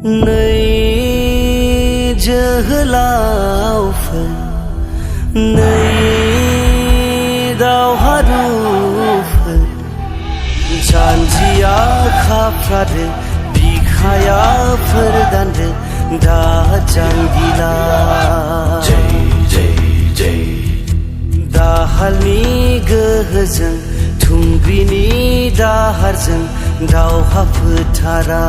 नै जोहोलावफोर नै दावहारुफोर जानजिया खाफ्रादो बिखायाफोर दान्दो दा जांगिला दाहालनि गोहोजों थुंग्रिनि दाहारजों दावहा फोथारा